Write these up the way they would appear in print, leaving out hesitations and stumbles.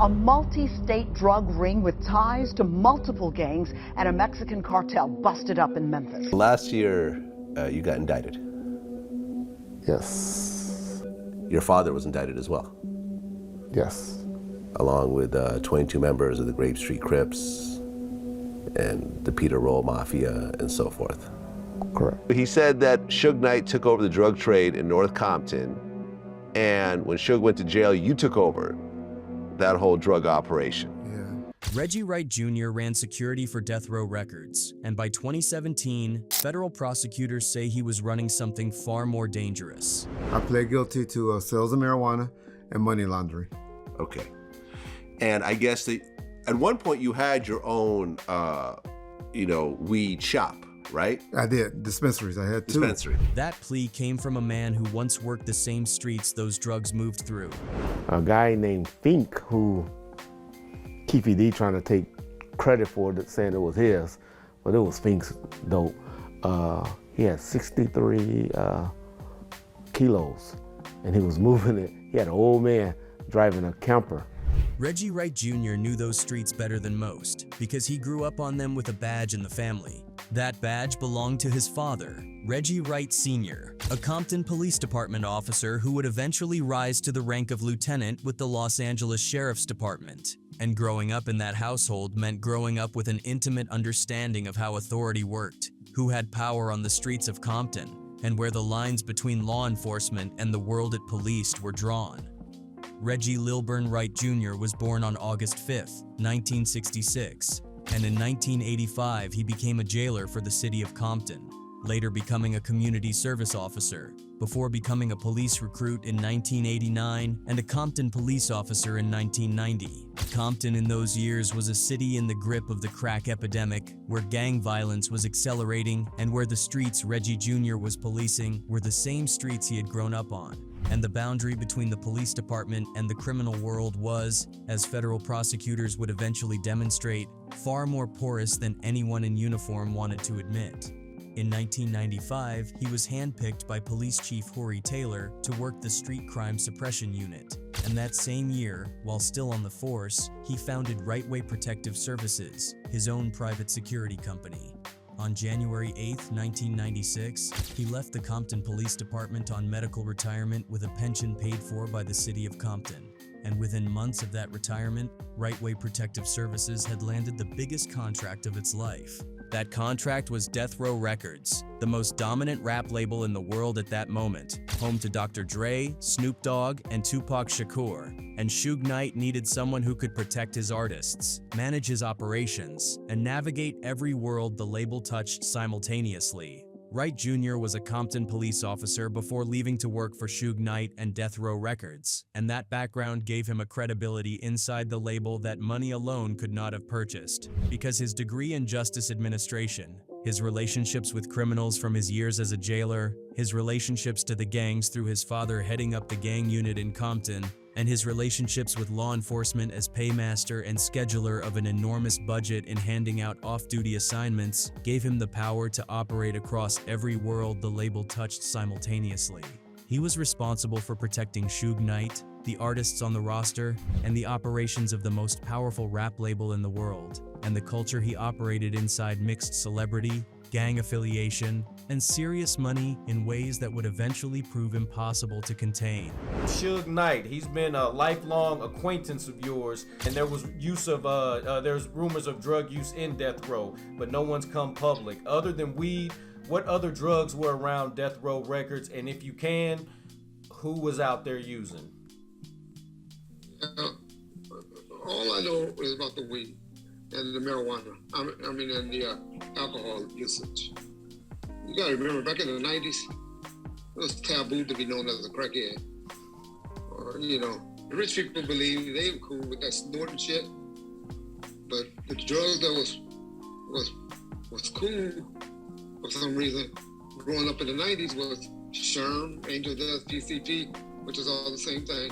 a multi-state drug ring with ties to multiple gangs and a Mexican cartel busted up in Memphis. Last year, you got indicted. Yes. Your father was indicted as well. Yes. Along with 22 members of the Grape Street Crips and the Peter Roll Mafia and so forth. Correct. He said that Suge Knight took over the drug trade in North Compton, and when Suge went to jail, you took over that whole drug operation. Reggie Wright Jr. ran security for Death Row Records, and by 2017, federal prosecutors say he was running something far more dangerous. I pled guilty to sales of marijuana and money laundering. Okay. And I guess that at one point you had your own, weed shop, right? I did. Dispensaries. I had two. Dispensary. That plea came from a man who once worked the same streets those drugs moved through. A guy named Fink, who Keefy D trying to take credit for it, saying it was his, but it was Fink's dope. He had 63 kilos, and he was moving it. He had an old man driving a camper. Reggie Wright Jr. knew those streets better than most because he grew up on them with a badge in the family. That badge belonged to his father, Reggie Wright Sr., a Compton Police Department officer who would eventually rise to the rank of lieutenant with the Los Angeles Sheriff's Department. And growing up in that household meant growing up with an intimate understanding of how authority worked, who had power on the streets of Compton, and where the lines between law enforcement and the world it policed were drawn. Reggie Lilburn Wright Jr. was born on August 5, 1966, and in 1985 he became a jailer for the city of Compton, later becoming a community service officer, before becoming a police recruit in 1989 and a Compton police officer in 1990. Compton in those years was a city in the grip of the crack epidemic, where gang violence was accelerating and where the streets Reggie Jr. was policing were the same streets he had grown up on. And the boundary between the police department and the criminal world was, as federal prosecutors would eventually demonstrate, far more porous than anyone in uniform wanted to admit. In 1995, he was handpicked by Police Chief Horry Taylor to work the Street Crime Suppression Unit. And that same year, while still on the force, he founded Right Way Protective Services, his own private security company. On January 8, 1996, he left the Compton Police Department on medical retirement with a pension paid for by the city of Compton. And within months of that retirement, Right Way Protective Services had landed the biggest contract of its life. That contract was Death Row Records, the most dominant rap label in the world at that moment, home to Dr. Dre, Snoop Dogg, and Tupac Shakur. And Suge Knight needed someone who could protect his artists, manage his operations, and navigate every world the label touched simultaneously. Wright Jr. was a Compton police officer before leaving to work for Suge Knight and Death Row Records, and that background gave him a credibility inside the label that money alone could not have purchased. Because his degree in justice administration, his relationships with criminals from his years as a jailer, his relationships to the gangs through his father heading up the gang unit in Compton, and his relationships with law enforcement as paymaster and scheduler of an enormous budget in handing out off-duty assignments, gave him the power to operate across every world the label touched simultaneously. He was responsible for protecting Suge Knight, the artists on the roster, and the operations of the most powerful rap label in the world, and the culture he operated inside mixed celebrity, gang affiliation, and serious money in ways that would eventually prove impossible to contain. Suge Knight, he's been a lifelong acquaintance of yours, and there was there's rumors of drug use in Death Row, but no one's come public. Other than weed, what other drugs were around Death Row Records, and if you can, who was out there using? All I know is about the weed and the marijuana. And the alcohol usage. You gotta remember, back in the 90s, it was taboo to be known as a crackhead. Or, the rich people believed they were cool with that snorting shit. But the drug that was cool for some reason, growing up in the 90s, was Sherm, Angel Dust, PCP, which is all the same thing,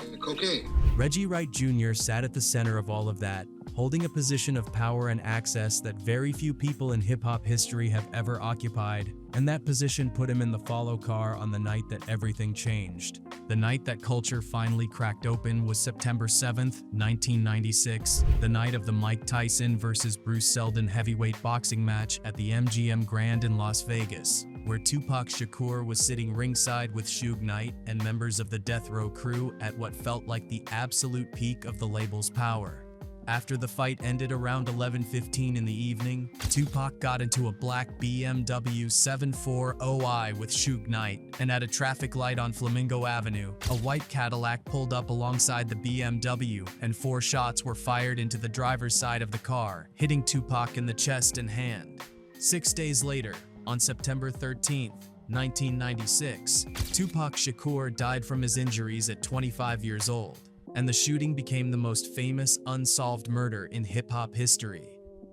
and cocaine. Reggie Wright Jr. sat at the center of all of that, holding a position of power and access that very few people in hip-hop history have ever occupied, and that position put him in the follow car on the night that everything changed. The night that culture finally cracked open was September 7th, 1996, the night of the Mike Tyson vs. Bruce Seldon heavyweight boxing match at the MGM Grand in Las Vegas, where Tupac Shakur was sitting ringside with Suge Knight and members of the Death Row crew at what felt like the absolute peak of the label's power. After the fight ended around 11:15 in the evening, Tupac got into a black BMW 740i with Suge Knight, and at a traffic light on Flamingo Avenue, a white Cadillac pulled up alongside the BMW, and 4 shots were fired into the driver's side of the car, hitting Tupac in the chest and hand. 6 days later, on September 13th, 1996, Tupac Shakur died from his injuries at 25 years old. And the shooting became the most famous unsolved murder in hip-hop history.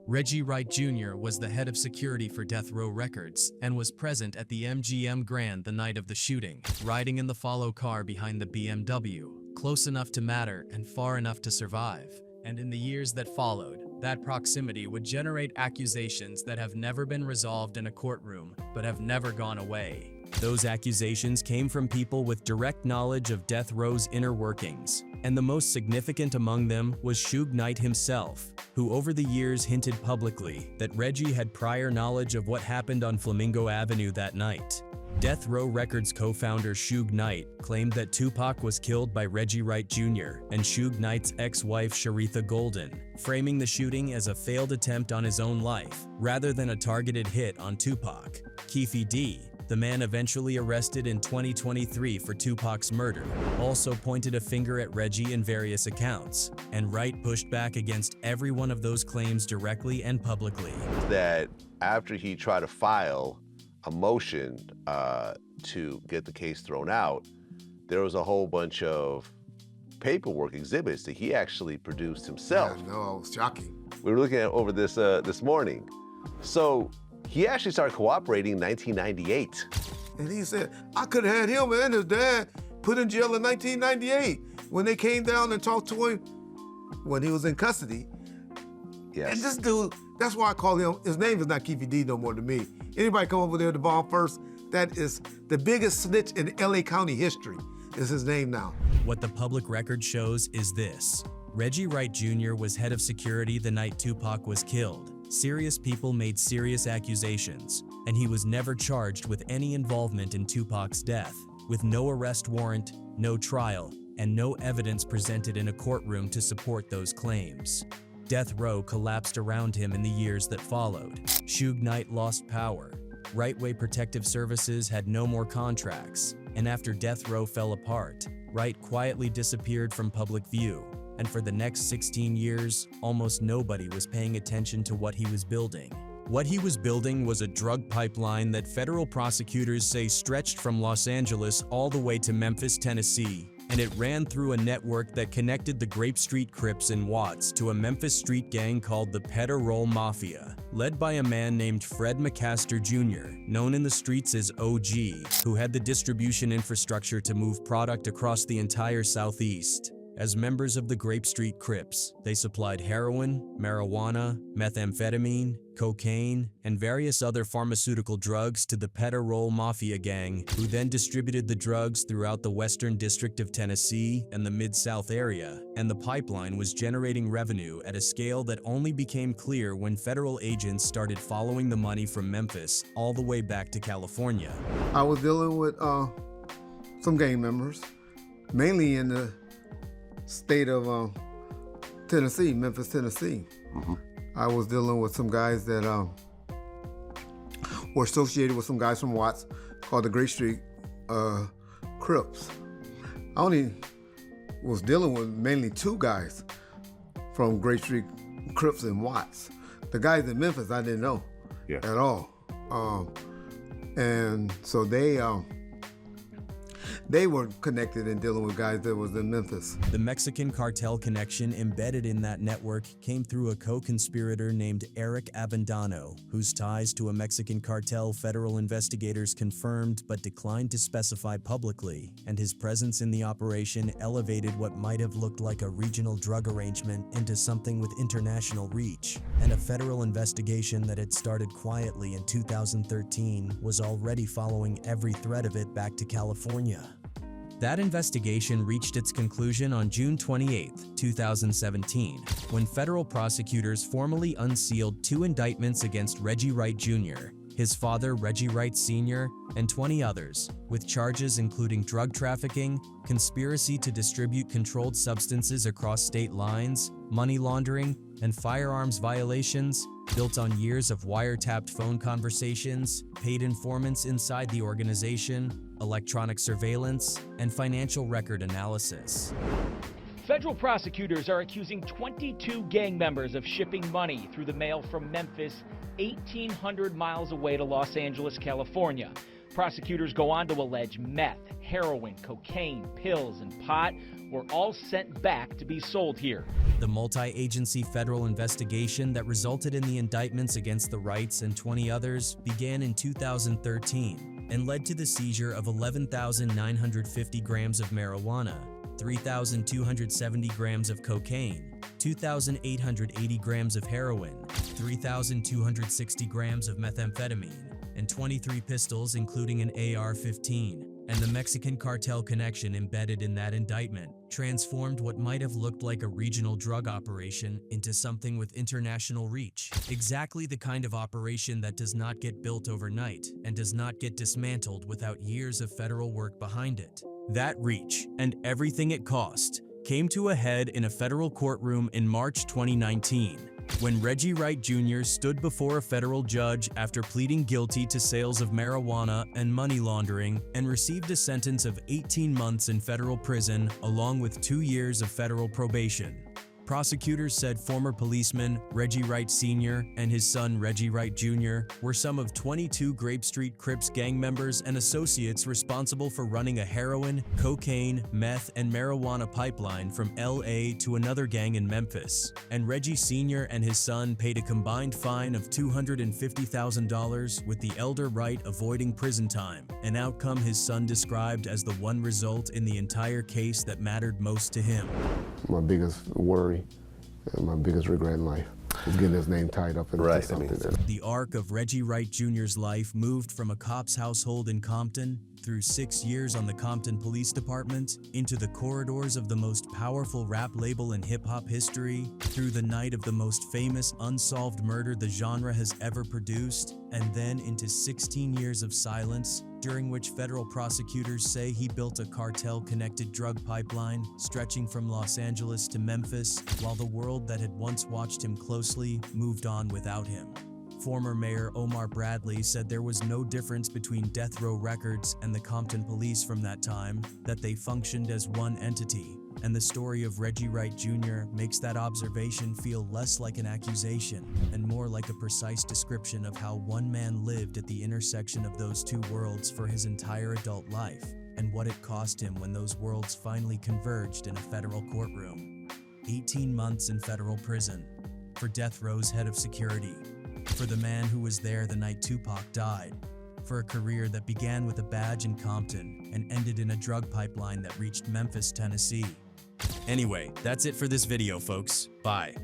Reggie Wright Jr. was the head of security for Death Row Records and was present at the MGM Grand the night of the shooting, riding in the follow car behind the BMW, close enough to matter and far enough to survive. And in the years that followed, that proximity would generate accusations that have never been resolved in a courtroom, but have never gone away. Those accusations came from people with direct knowledge of Death Row's inner workings, and the most significant among them was Suge Knight himself, who over the years hinted publicly that Reggie had prior knowledge of what happened on Flamingo Avenue that night. Death Row Records co-founder Suge Knight claimed that Tupac was killed by Reggie Wright Jr. and Suge Knight's ex-wife Sharitha Golden, framing the shooting as a failed attempt on his own life, rather than a targeted hit on Tupac. Keefe D., the man eventually arrested in 2023 for Tupac's murder, also pointed a finger at Reggie in various accounts, and Wright pushed back against every one of those claims directly and publicly. That after he tried to file a motion to get the case thrown out, there was a whole bunch of paperwork exhibits that he actually produced himself. Yeah, no, it was shocking. We were looking at over this this morning. So he actually started cooperating in 1998. And he said, I could have had him and his dad put in jail in 1998 when they came down and talked to him when he was in custody. Yes. And this dude, that's why I call him, his name is not Keefe D no more to me. Anybody come over there to bomb first, that is the biggest snitch in LA County history, is his name now. What the public record shows is this. Reggie Wright Jr. was head of security the night Tupac was killed. Serious people made serious accusations, and he was never charged with any involvement in Tupac's death, with no arrest warrant, no trial, and no evidence presented in a courtroom to support those claims. Death Row collapsed around him in the years that followed. Suge Knight lost power. Right-Way Protective Services had no more contracts, and after Death Row fell apart, Wright quietly disappeared from public view. And for the next 16 years, almost nobody was paying attention to what he was building. What he was building was a drug pipeline that federal prosecutors say stretched from Los Angeles all the way to Memphis, Tennessee, and it ran through a network that connected the Grape Street Crips in Watts to a Memphis street gang called the Pedder Roll Mafia, led by a man named Fred McCaster Jr., known in the streets as OG, who had the distribution infrastructure to move product across the entire Southeast. As members of the Grape Street Crips, they supplied heroin, marijuana, methamphetamine, cocaine, and various other pharmaceutical drugs to the Pedder Roll Mafia gang, who then distributed the drugs throughout the Western District of Tennessee and the Mid-South area, and the pipeline was generating revenue at a scale that only became clear when federal agents started following the money from Memphis all the way back to California. I was dealing with some gang members, mainly in the state of Tennessee, Memphis, Tennessee. Mm-hmm. I was dealing with some guys that were associated with some guys from Watts called the Grape Street Crips. I only was dealing with mainly 2 guys from Grape Street Crips in Watts. The guys in Memphis I didn't know at all. And so they were connected and dealing with guys that was in Memphis. The Mexican cartel connection embedded in that network came through a co-conspirator named Eric Avendano, whose ties to a Mexican cartel federal investigators confirmed but declined to specify publicly, and his presence in the operation elevated what might have looked like a regional drug arrangement into something with international reach. And a federal investigation that had started quietly in 2013 was already following every thread of it back to California. That investigation reached its conclusion on June 28, 2017, when federal prosecutors formally unsealed 2 indictments against Reggie Wright Jr., his father Reggie Wright Sr., and 20 others, with charges including drug trafficking, conspiracy to distribute controlled substances across state lines, money laundering, and firearms violations, built on years of wiretapped phone conversations, paid informants inside the organization, electronic surveillance, and financial record analysis. Federal prosecutors are accusing 22 gang members of shipping money through the mail from Memphis, 1,800 miles away to Los Angeles, California. Prosecutors go on to allege meth, heroin, cocaine, pills, and pot were all sent back to be sold here. The multi-agency federal investigation that resulted in the indictments against the Wrights and 20 others began in 2013 and led to the seizure of 11,950 grams of marijuana, 3,270 grams of cocaine, 2,880 grams of heroin, 3,260 grams of methamphetamine, and 23 pistols including an AR-15. And the Mexican cartel connection embedded in that indictment transformed what might have looked like a regional drug operation into something with international reach. Exactly the kind of operation that does not get built overnight and does not get dismantled without years of federal work behind it. That reach, and everything it cost, came to a head in a federal courtroom in March 2019, when Reggie Wright Jr. stood before a federal judge after pleading guilty to sales of marijuana and money laundering and received a sentence of 18 months in federal prison along with 2 years of federal probation. Prosecutors said former policeman Reggie Wright Sr. and his son Reggie Wright Jr. were some of 22 Grape Street Crips gang members and associates responsible for running a heroin, cocaine, meth, and marijuana pipeline from LA to another gang in Memphis. And Reggie Sr. and his son paid a combined fine of $250,000, with the elder Wright avoiding prison time, an outcome his son described as the one result in the entire case that mattered most to him. My biggest worry and my biggest regret in life is getting his name tied up into something. The arc of Reggie Wright Jr.'s life moved from a cop's household in Compton, through 6 years on the Compton Police Department, into the corridors of the most powerful rap label in hip-hop history, through the night of the most famous unsolved murder the genre has ever produced, and then into 16 years of silence, during which federal prosecutors say he built a cartel-connected drug pipeline stretching from Los Angeles to Memphis, while the world that had once watched him closely moved on without him. Former Mayor Omar Bradley said there was no difference between Death Row Records and the Compton Police from that time, that they functioned as one entity, and the story of Reggie Wright Jr. makes that observation feel less like an accusation and more like a precise description of how one man lived at the intersection of those two worlds for his entire adult life, and what it cost him when those worlds finally converged in a federal courtroom. 18 months in federal prison, for Death Row's head of security, for the man who was there the night Tupac died, for a career that began with a badge in Compton and ended in a drug pipeline that reached Memphis, Tennessee. Anyway, that's it for this video, folks. Bye.